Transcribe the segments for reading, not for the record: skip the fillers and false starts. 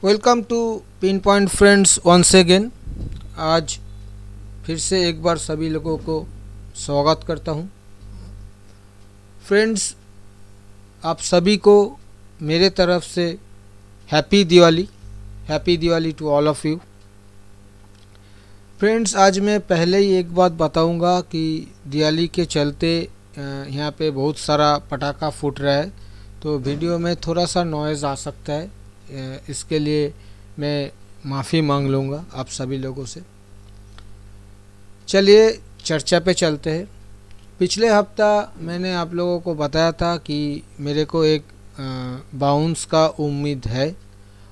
Welcome to pin point friends once again. आज फिर से एक बार सभी लोगों को स्वागत करता हूं। फ्रेंड्स, आप सभी को मेरे तरफ से happy Diwali to all of you. Friends, आज मैं पहले ही एक बात बताऊंगा कि दिवाली के चलते यहाँ पे बहुत सारा पटाखा फूट रहा है, तो वीडियो में थोड़ा सा नॉइज़ आ सकता है। इसके लिए मैं माफ़ी मांग लूँगा आप सभी लोगों से। चलिए चर्चा पे चलते हैं। पिछले हफ्ता मैंने आप लोगों को बताया था कि मेरे को एक बाउंस का उम्मीद है,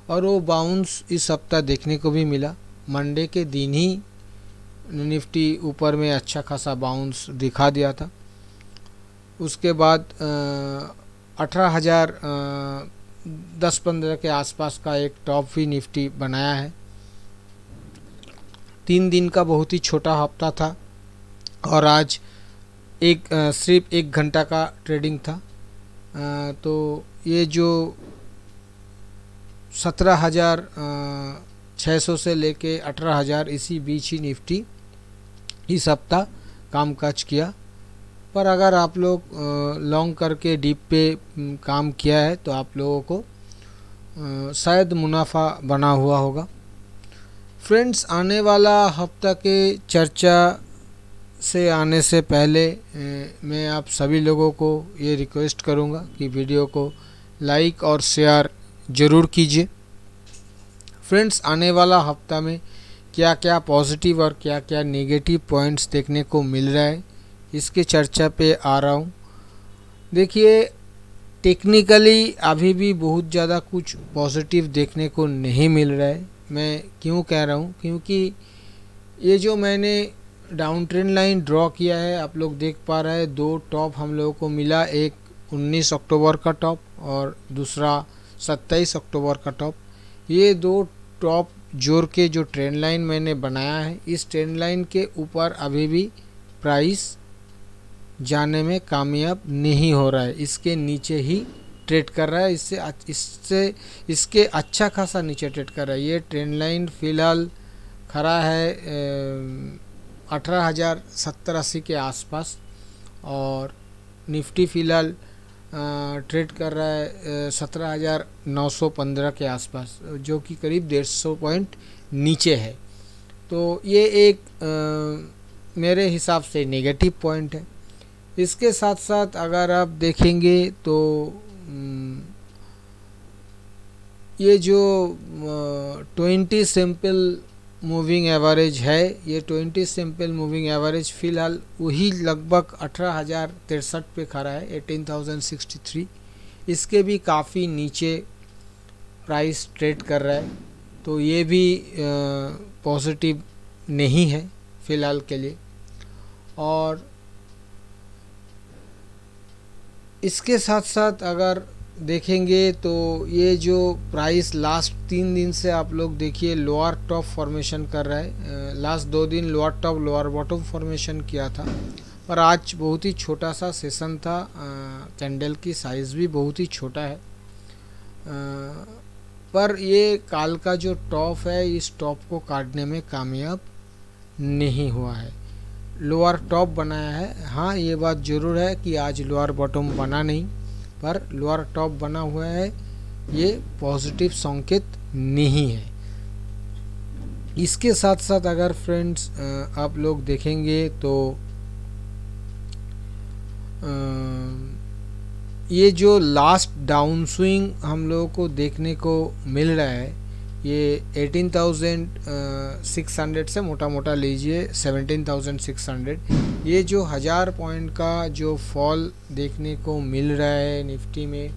और वो बाउंस इस हफ्ता देखने को भी मिला। मंडे के दिन ही निफ्टी ऊपर में अच्छा खासा बाउंस दिखा दिया था। उसके बाद 18,000 10-15 के आसपास का एक टॉप भी निफ्टी बनाया है। 3 दिन का बहुत ही छोटा हफ्ता था और आज सिर्फ 1 घंटा का ट्रेडिंग था। तो ये जो 17,600 से लेके 18,000 इसी बीच ही निफ्टी इस हफ्ता कामकाज किया। पर अगर आप लोग लॉन्ग करके डीप पे काम किया है तो आप लोगों को शायद मुनाफा बना हुआ होगा। फ्रेंड्स, आने वाला हफ्ता के चर्चा से आने से पहले मैं आप सभी लोगों को ये रिक्वेस्ट करूँगा कि वीडियो को लाइक और शेयर ज़रूर कीजिए। फ्रेंड्स, आने वाला हफ्ता में क्या क्या पॉजिटिव और क्या क्या नेगेटिव पॉइंट्स देखने को मिल रहा है, इसके चर्चा पे आ रहा हूँ। देखिए, टेक्निकली अभी भी बहुत ज़्यादा कुछ पॉजिटिव देखने को नहीं मिल रहा है। मैं क्यों कह रहा हूँ, क्योंकि ये जो मैंने डाउन ट्रेंड लाइन ड्रॉ किया है, आप लोग देख पा रहे हैं, 2 टॉप हम लोगों को मिला। एक 19 अक्टूबर का टॉप और दूसरा 27 अक्टूबर का टॉप। ये 2 टॉप जोड़ के जो ट्रेंड लाइन मैंने बनाया है, इस ट्रेंड लाइन के ऊपर अभी भी प्राइस जाने में कामयाब नहीं हो रहा है। इसके नीचे ही ट्रेड कर रहा है। इसके अच्छा खासा नीचे ट्रेड कर रहा है। ये ट्रेंड लाइन फ़िलहाल खड़ा है 18,070-80 के आसपास, और निफ्टी फ़िलहाल ट्रेड कर रहा है 17,915 के आसपास, जो कि करीब 150 पॉइंट नीचे है। तो ये एक मेरे हिसाब से नेगेटिव पॉइंट है। इसके साथ साथ अगर आप देखेंगे तो ये जो 20 सिंपल मूविंग एवरेज है, ये 20 सिंपल मूविंग एवरेज फ़िलहाल वही लगभग 18,063 पे खड़ा है, 18,063। इसके भी काफ़ी नीचे प्राइस ट्रेड कर रहा है, तो ये भी पॉजिटिव नहीं है फ़िलहाल के लिए। और इसके साथ साथ अगर देखेंगे तो ये जो प्राइस लास्ट 3 दिन से आप लोग देखिए लोअर टॉप फॉर्मेशन कर रहा है। लास्ट 2 दिन lower top lower bottom formation किया था, पर आज बहुत ही छोटा सा सेशन था। कैंडल की साइज़ भी बहुत ही छोटा है, पर ये काल का जो टॉप है, इस टॉप को काटने में कामयाब नहीं हुआ है। लोअर टॉप बनाया है, हाँ ये बात ज़रूर है कि आज लोअर बॉटम बना नहीं, पर लोअर टॉप बना हुआ है। ये पॉजिटिव संकेत नहीं है। इसके साथ साथ अगर फ्रेंड्स आप लोग देखेंगे तो ये जो लास्ट डाउन स्विंग हम लोगों को देखने को मिल रहा है, ये 18,600 से मोटा मोटा लीजिए 17,600। ये जो 1000 पॉइंट का जो फॉल देखने को मिल रहा है निफ्टी में,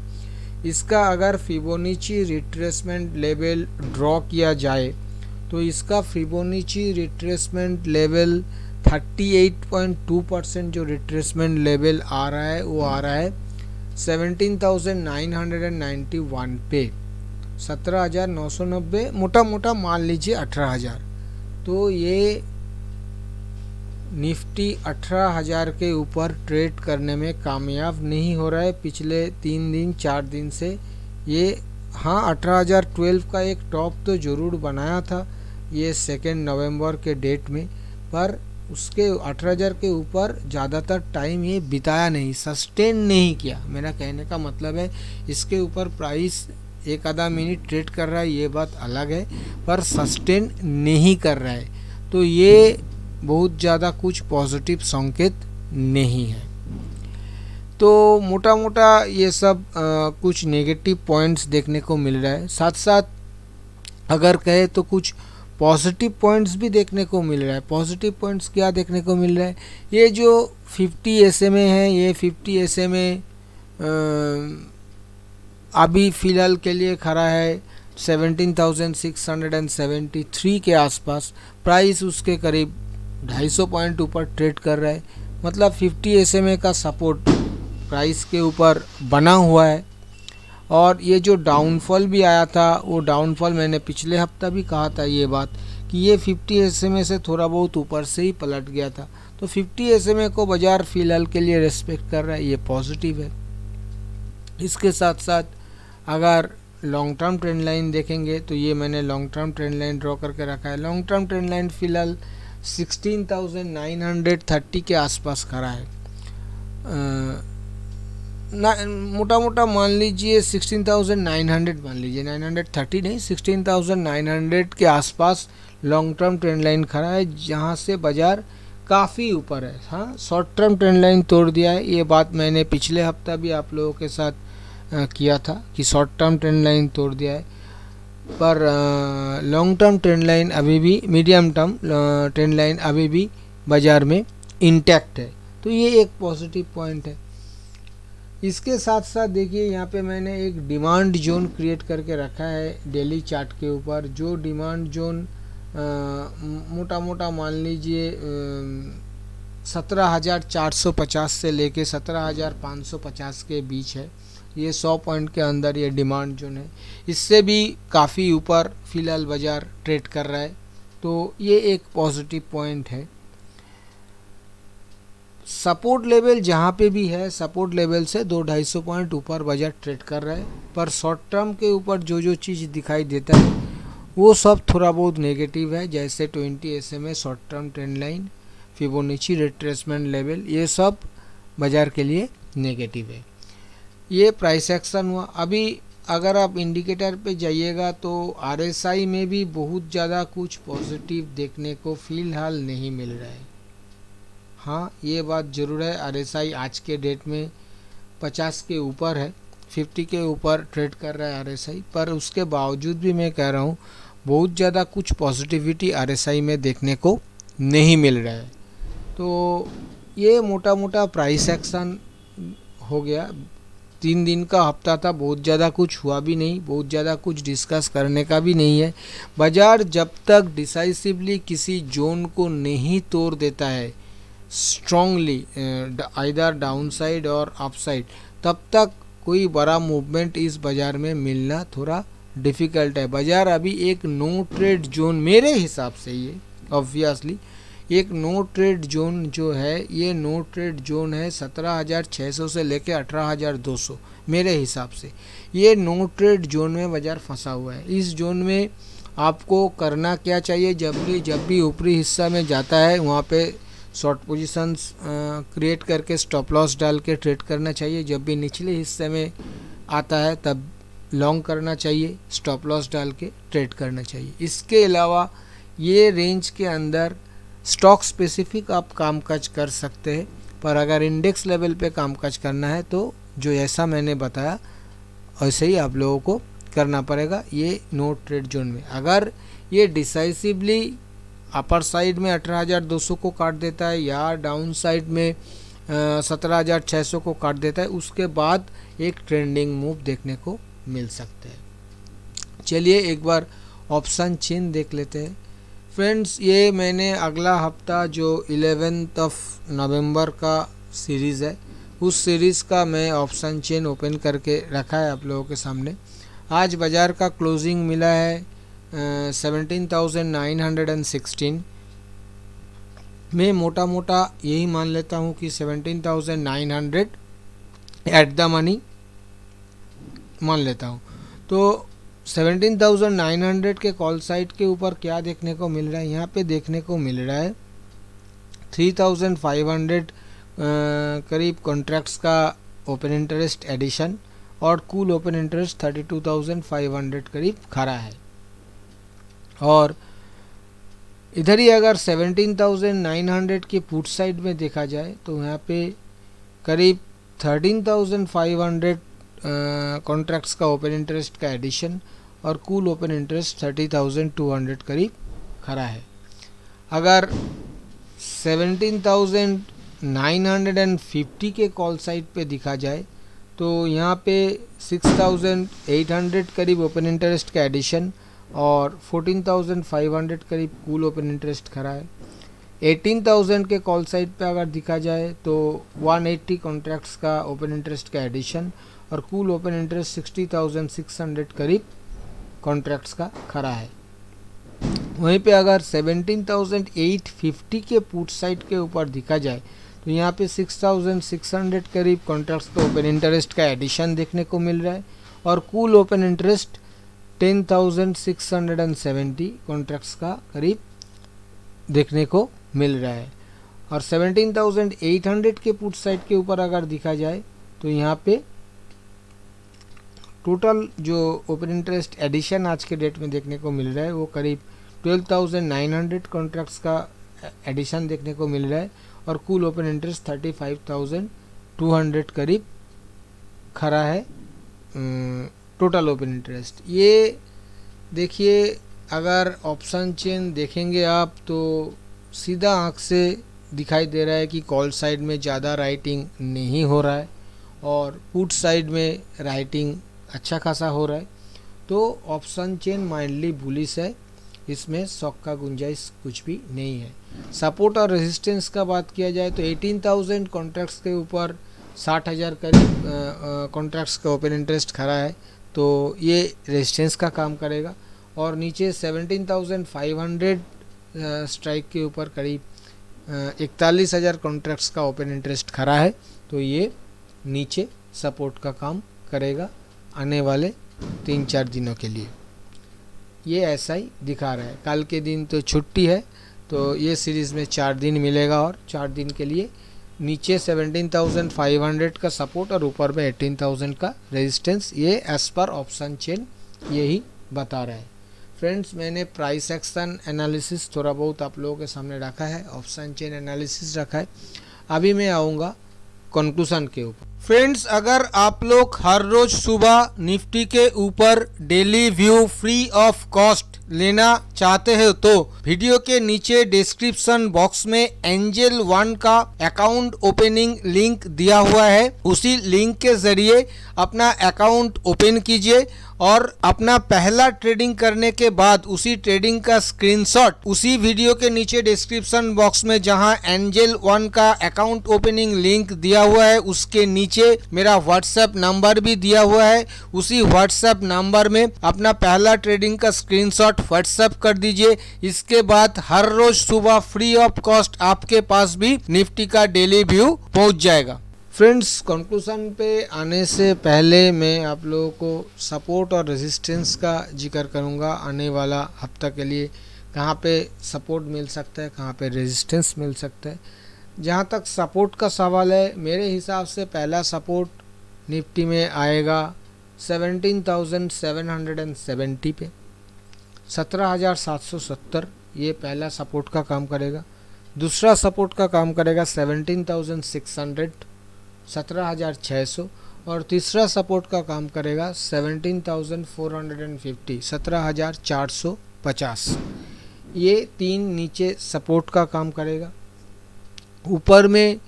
इसका अगर फिबोनाची रिट्रेसमेंट लेवल ड्रॉ किया जाए तो इसका फिबोनाची रिट्रेसमेंट लेवल 38.2% जो रिट्रेसमेंट लेवल आ रहा है, वो आ रहा है 17,991 पे। 17,990 मोटा मोटा मान लीजिए 18,000। तो ये निफ्टी 18,000 के ऊपर ट्रेड करने में कामयाब नहीं हो रहा है। पिछले 3 दिन 4 दिन से ये हाँ 18,012 का एक टॉप तो ज़रूर बनाया था ये 2 नवंबर के डेट में, पर उसके 18,000 के ऊपर ज़्यादातर टाइम ये बिताया नहीं, सस्टेन नहीं किया। मेरा कहने का मतलब है इसके ऊपर प्राइस एक आधा मिनट ट्रेड कर रहा है, ये बात अलग है, पर सस्टेन नहीं कर रहा है, तो ये बहुत ज़्यादा कुछ पॉजिटिव संकेत नहीं है। तो मोटा मोटा ये सब कुछ नेगेटिव पॉइंट्स देखने को मिल रहा है। साथ साथ अगर कहे तो कुछ पॉजिटिव पॉइंट्स भी देखने को मिल रहा है। पॉजिटिव पॉइंट्स क्या देखने को मिल रहा है, ये जो 50 SMA है, ये 50 SMA अभी फ़िलहाल के लिए खड़ा है 17,673 के आसपास। प्राइस उसके करीब 250 पॉइंट ऊपर ट्रेड कर रहा है, मतलब 50 SMA का सपोर्ट प्राइस के ऊपर बना हुआ है। और ये जो डाउनफॉल भी आया था, वो डाउनफॉल मैंने पिछले हफ्ता भी कहा था ये बात कि ये 50 SMA से थोड़ा बहुत ऊपर से ही पलट गया था। तो 50 SMA को बाज़ार फ़िलहाल के लिए रेस्पेक्ट कर रहा है, ये पॉजिटिव है। इसके साथ साथ अगर लॉन्ग टर्म ट्रेंड लाइन देखेंगे तो ये मैंने long term trend line draw करके रखा है। लॉन्ग टर्म ट्रेंड लाइन फ़िलहाल 16,930 के आसपास खड़ा है। मोटा मोटा मान लीजिए 16,900 मान लीजिए, 930 नहीं, 16,900 के आसपास लॉन्ग टर्म ट्रेंड लाइन खड़ा है, जहां से बाज़ार काफ़ी ऊपर है। हाँ, शॉर्ट टर्म ट्रेंड लाइन तोड़ दिया है, ये बात मैंने पिछले हफ्ता भी आप लोगों के साथ किया था कि शॉर्ट टर्म ट्रेंड लाइन तोड़ दिया है, पर लॉन्ग टर्म ट्रेंड लाइन अभी भी, मीडियम टर्म ट्रेंड लाइन अभी भी बाज़ार में इंटैक्ट है। तो ये एक पॉजिटिव पॉइंट है। इसके साथ साथ देखिए यहाँ पे मैंने एक डिमांड जोन क्रिएट करके रखा है डेली चार्ट के ऊपर। जो डिमांड जोन मोटा मोटा मान लीजिए 17,450 से लेके 17,550 के बीच है। ये 100 पॉइंट के अंदर ये डिमांड जोन है, इससे भी काफ़ी ऊपर फ़िलहाल बाज़ार ट्रेड कर रहा है, तो ये एक पॉजिटिव पॉइंट है। सपोर्ट लेवल जहाँ पे भी है, सपोर्ट लेवल से 200-250 पॉइंट ऊपर बाजार ट्रेड कर रहा है, पर शॉर्ट टर्म के ऊपर जो जो चीज़ दिखाई देता है वो सब थोड़ा बहुत नेगेटिव है, जैसे 20 SMA short term trend line, Fibonacci retracement level, ये सब बाज़ार के लिए नेगेटिव है। ये प्राइस एक्शन हुआ। अभी अगर आप इंडिकेटर पे जाइएगा तो RSI में भी बहुत ज़्यादा कुछ पॉजिटिव देखने को फ़िलहाल नहीं मिल रहा है। हाँ, ये बात ज़रूर है, RSI आज के डेट में 50 के ऊपर है, 50 के ऊपर ट्रेड कर रहा है RSI, पर उसके बावजूद भी मैं कह रहा हूँ बहुत ज़्यादा कुछ पॉजिटिविटी RSI में देखने को नहीं मिल रहा है। तो ये मोटा मोटा प्राइस एक्शन हो गया। 3 दिन का हफ्ता था, बहुत ज़्यादा कुछ हुआ भी नहीं, बहुत ज़्यादा कुछ डिस्कस करने का भी नहीं है। बाज़ार जब तक डिसाइसिवली किसी जोन को नहीं तोड़ देता है स्ट्रांगली, आइदर डाउनसाइड और अपसाइड, तब तक कोई बड़ा मूवमेंट इस बाज़ार में मिलना थोड़ा डिफ़िकल्ट है। बाज़ार अभी एक नो ट्रेड जोन, मेरे हिसाब से ये ऑब्वियसली एक नो ट्रेड जोन जो है, ये नो ट्रेड जोन है 17,600 से लेके 18,200। मेरे हिसाब से ये नो ट्रेड जोन में बाज़ार फंसा हुआ है। इस जोन में आपको करना क्या चाहिए, जब भी ऊपरी हिस्सा में जाता है वहाँ पे शॉर्ट पोजीशंस क्रिएट करके स्टॉप लॉस डाल के ट्रेड करना चाहिए। जब भी निचले हिस्से में आता है तब लॉन्ग करना चाहिए, स्टॉप लॉस डाल के ट्रेड करना चाहिए। इसके अलावा ये रेंज के अंदर स्टॉक स्पेसिफिक आप कामकाज कर सकते हैं, पर अगर इंडेक्स लेवल पे कामकाज करना है तो जो ऐसा मैंने बताया वैसे ही आप लोगों को करना पड़ेगा ये नो ट्रेड जोन में। अगर ये डिसाइसिवली अपर साइड में 18,200 को काट देता है या डाउन साइड में 17,600 को काट देता है, उसके बाद एक ट्रेंडिंग मूव देखने को मिल सकते हैं। चलिए एक बार ऑप्शन चेन देख लेते हैं फ्रेंड्स। ये मैंने अगला हफ्ता जो 11 नवंबर का सीरीज़ है, उस सीरीज़ का मैं ऑप्शन चेन ओपन करके रखा है आप लोगों के सामने। आज बाज़ार का क्लोजिंग मिला है 17,916। मैं मोटा मोटा यही मान लेता हूँ कि 17,900 एट द मनी मान लेता हूँ। तो 17,900 के कॉल साइड के ऊपर क्या देखने को मिल रहा है, यहाँ पे देखने को मिल रहा है 3,500 करीब कॉन्ट्रैक्ट्स का ओपन इंटरेस्ट एडिशन और कूल ओपन इंटरेस्ट 32,500 करीब खड़ा है। और इधर ही अगर 17,900 के पुट साइड में देखा जाए तो यहाँ पे करीब 13,500 कॉन्ट्रैक्ट्स का ओपन इंटरेस्ट का एडिशन और कूल ओपन इंटरेस्ट 30,200 करीब खड़ा है। अगर 17,950 के कॉल साइड पे दिखा जाए तो यहाँ पे 6,800 करीब ओपन इंटरेस्ट का एडिशन और 14,500 करीब कूल ओपन इंटरेस्ट खड़ा है। 18,000 के कॉल साइड पे अगर दिखा जाए तो 180 कॉन्ट्रैक्ट्स का ओपन इंटरेस्ट का एडिशन और कूल ओपन इंटरेस्ट 60,600 करीब कॉन्ट्रैक्ट्स का खड़ा है। वहीं पे अगर 17,850 के पुट साइड के ऊपर दिखा जाए तो यहाँ पे 6,600 करीब कॉन्ट्रैक्ट्स का ओपन इंटरेस्ट का एडिशन देखने को मिल रहा है और कूल ओपन इंटरेस्ट 10,670 कॉन्ट्रैक्ट्स का करीब देखने को मिल रहा है। और 17,800 के पुट साइड के ऊपर अगर दिखा जाए तो यहाँ पे टोटल जो ओपन इंटरेस्ट एडिशन आज के डेट में देखने को मिल रहा है वो करीब 12,900 कॉन्ट्रैक्ट्स का एडिशन देखने को मिल रहा है और कूल ओपन इंटरेस्ट 35,200 करीब खड़ा है टोटल ओपन इंटरेस्ट। ये देखिए अगर ऑप्शन चेन देखेंगे आप तो सीधा आँख से दिखाई दे रहा है कि कॉल साइड में ज़्यादा राइटिंग नहीं हो रहा है और पुट साइड में राइटिंग अच्छा खासा हो रहा है। तो ऑप्शन चेन माइल्डली बुलिश है, इसमें शॉक का गुंजाइश कुछ भी नहीं है। सपोर्ट और रेजिस्टेंस का बात किया जाए तो 18,000 कॉन्ट्रैक्ट्स के ऊपर 60,000 करीब कॉन्ट्रैक्ट्स का ओपन इंटरेस्ट खड़ा है तो ये रेजिस्टेंस का काम करेगा। और नीचे 17,500 स्ट्राइक के ऊपर करीब 41,000 कॉन्ट्रैक्ट्स का ओपन इंटरेस्ट खड़ा है तो ये नीचे सपोर्ट का काम करेगा आने वाले 3-4 दिनों के लिए। ये ऐसा ही दिखा रहा है। कल के दिन तो छुट्टी है तो ये सीरीज़ में 4 दिन मिलेगा और 4 दिन के लिए नीचे 17,500 का सपोर्ट और ऊपर में 18,000 का रेजिस्टेंस, ये एज पर ऑप्शन चेन यही बता रहा है। फ्रेंड्स, मैंने प्राइस एक्शन एनालिसिस थोड़ा बहुत आप लोगों के सामने रखा है, ऑप्शन चेन एनालिसिस रखा है। अभी मैं आऊँगा कंक्लूजन के ऊपर। फ्रेंड्स, अगर आप लोग हर रोज सुबह निफ्टी के ऊपर daily view free of cost लेना चाहते हो तो वीडियो के नीचे डिस्क्रिप्शन बॉक्स में एंजल वन का अकाउंट ओपनिंग लिंक दिया हुआ है, उसी लिंक के जरिए अपना अकाउंट ओपन कीजिए और अपना पहला ट्रेडिंग करने के बाद उसी ट्रेडिंग का स्क्रीनशॉट उसी वीडियो के नीचे डिस्क्रिप्शन बॉक्स में जहां एंजल वन का अकाउंट ओपनिंग लिंक दिया हुआ है उसके नीचे मेरा व्हाट्सएप नंबर भी दिया हुआ है, उसी व्हाट्सएप नंबर में अपना पहला ट्रेडिंग का स्क्रीनशॉट व्हाट्सएप कर दीजिए। इसके बाद हर रोज सुबह फ्री ऑफ कॉस्ट आपके पास भी निफ्टी का डेली व्यू पहुंच जाएगा। फ्रेंड्स, कंक्लूजन पे आने से पहले मैं आप लोगों को सपोर्ट और रेजिस्टेंस का जिक्र करूंगा। आने वाला हफ्ता के लिए कहाँ पे सपोर्ट मिल सकता है, कहाँ पे रेजिस्टेंस मिल सकता है। जहाँ तक सपोर्ट का सवाल है, मेरे हिसाब से पहला सपोर्ट निफ्टी में आएगा 17,770 पे, 17,770 ये पहला सपोर्ट का काम करेगा। दूसरा सपोर्ट का काम करेगा 17,600, 17,600 और तीसरा सपोर्ट का काम करेगा 17,450, 17,450। ये 3 नीचे सपोर्ट का काम करेगा। ऊपर में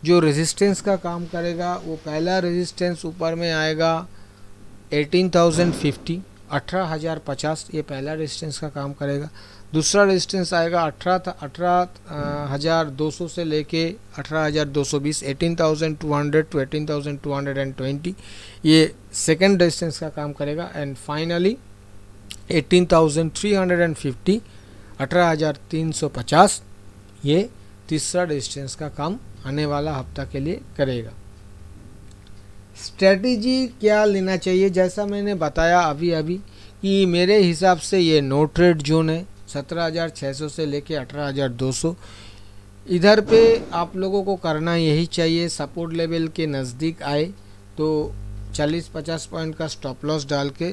जो रेजिस्टेंस का काम करेगा वो पहला रेजिस्टेंस ऊपर में आएगा 18,050, 18,050 ये पहला रेजिस्टेंस का काम करेगा। दूसरा रेजिस्टेंस आएगा 18,200 से लेके 18,220, 18,200 टू 18,220 ये सेकंड रेजिस्टेंस का काम करेगा। एंड फाइनली 18,350, 18,350 ये तीसरा रेजिस्टेंस का काम आने वाला हफ्ता के लिए करेगा। स्ट्रेटजी क्या लेना चाहिए, जैसा मैंने बताया अभी अभी कि मेरे हिसाब से ये नो ट्रेड जोन है 17,600 से लेके 18,200। इधर पे आप लोगों को करना यही चाहिए, सपोर्ट लेवल के नज़दीक आए तो 40-50 पॉइंट का स्टॉप लॉस डाल के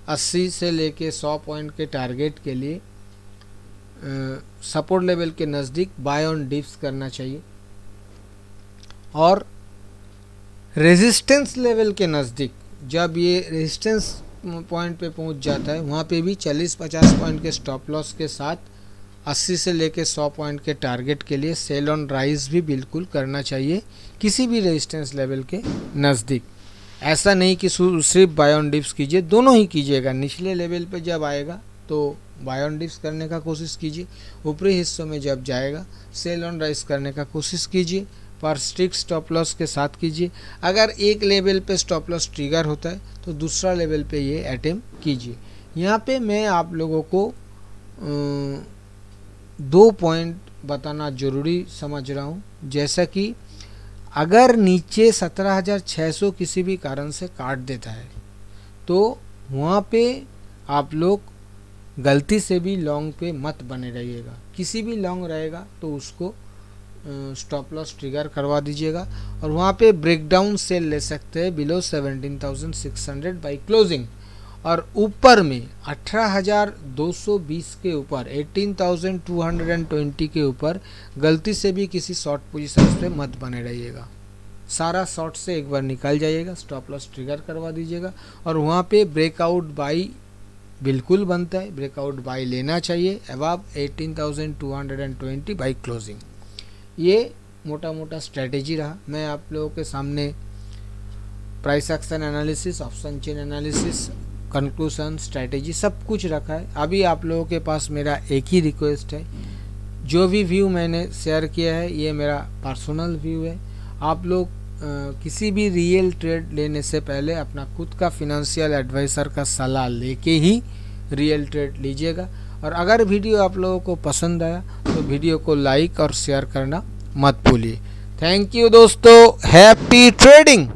80 से लेके 100 पॉइंट के टारगेट के लिए सपोर्ट लेवल के नज़दीक बाय ऑन डिप्स करना चाहिए। और रेजिस्टेंस लेवल के नज़दीक जब ये रेजिस्टेंस पॉइंट पे पहुंच जाता है वहाँ पे भी 40-50 पॉइंट के स्टॉप लॉस के साथ 80 से लेके 100 पॉइंट के टारगेट के लिए सेल ऑन राइज भी बिल्कुल करना चाहिए किसी भी रेजिस्टेंस लेवल के नज़दीक। ऐसा नहीं कि सिर्फ बाय ऑन डिप्स कीजिए, दोनों ही कीजिएगा। निचले लेवल पे जब आएगा तो बाय ऑन डिप्स करने का कोशिश कीजिए, ऊपरी हिस्सों में जब जाएगा सेल ऑन राइज करने का कोशिश कीजिए, पर स्ट्रिक्ट स्टॉप लॉस के साथ कीजिए। अगर एक लेवल पे स्टॉप लॉस ट्रिगर होता है तो दूसरा लेवल पे ये अटेम्प्ट कीजिए। यहाँ पे मैं आप लोगों को 2 पॉइंट बताना ज़रूरी समझ रहा हूँ। जैसा कि अगर नीचे 17,600 किसी भी कारण से काट देता है तो वहाँ पे आप लोग गलती से भी लॉन्ग पे मत बने रहिएगा। किसी भी लॉन्ग रहेगा तो उसको स्टॉप लॉस ट्रिगर करवा दीजिएगा और वहाँ पे ब्रेकडाउन सेल ले सकते हैं बिलो 17,600 बाई क्लोजिंग। और ऊपर में 18,220 के ऊपर 18,220 के ऊपर गलती से भी किसी शॉर्ट पोजीशन पे मत बने रहिएगा। सारा शॉर्ट से एक बार निकल जाइएगा, स्टॉप लॉस ट्रिगर करवा दीजिएगा और वहाँ पे ब्रेकआउट बाई बिल्कुल बनता है, ब्रेकआउट बाई लेना चाहिए अबव 18,220 बाई क्लोजिंग। ये मोटा मोटा स्ट्रेटेजी रहा। मैं आप लोगों के सामने price action analysis, option chain analysis, conclusion, strategy सब कुछ रखा है। अभी आप लोगों के पास मेरा एक ही रिक्वेस्ट है, जो भी व्यू मैंने शेयर किया है ये मेरा पर्सनल व्यू है। आप लोग किसी भी रियल ट्रेड लेने से पहले अपना खुद का फिनेंशियल एडवाइज़र का सलाह लेके ही रियल ट्रेड लीजिएगा। और अगर वीडियो आप लोगों को पसंद आया तो वीडियो को लाइक और शेयर करना मत भूलिए। थैंक यू दोस्तों, हैप्पी ट्रेडिंग।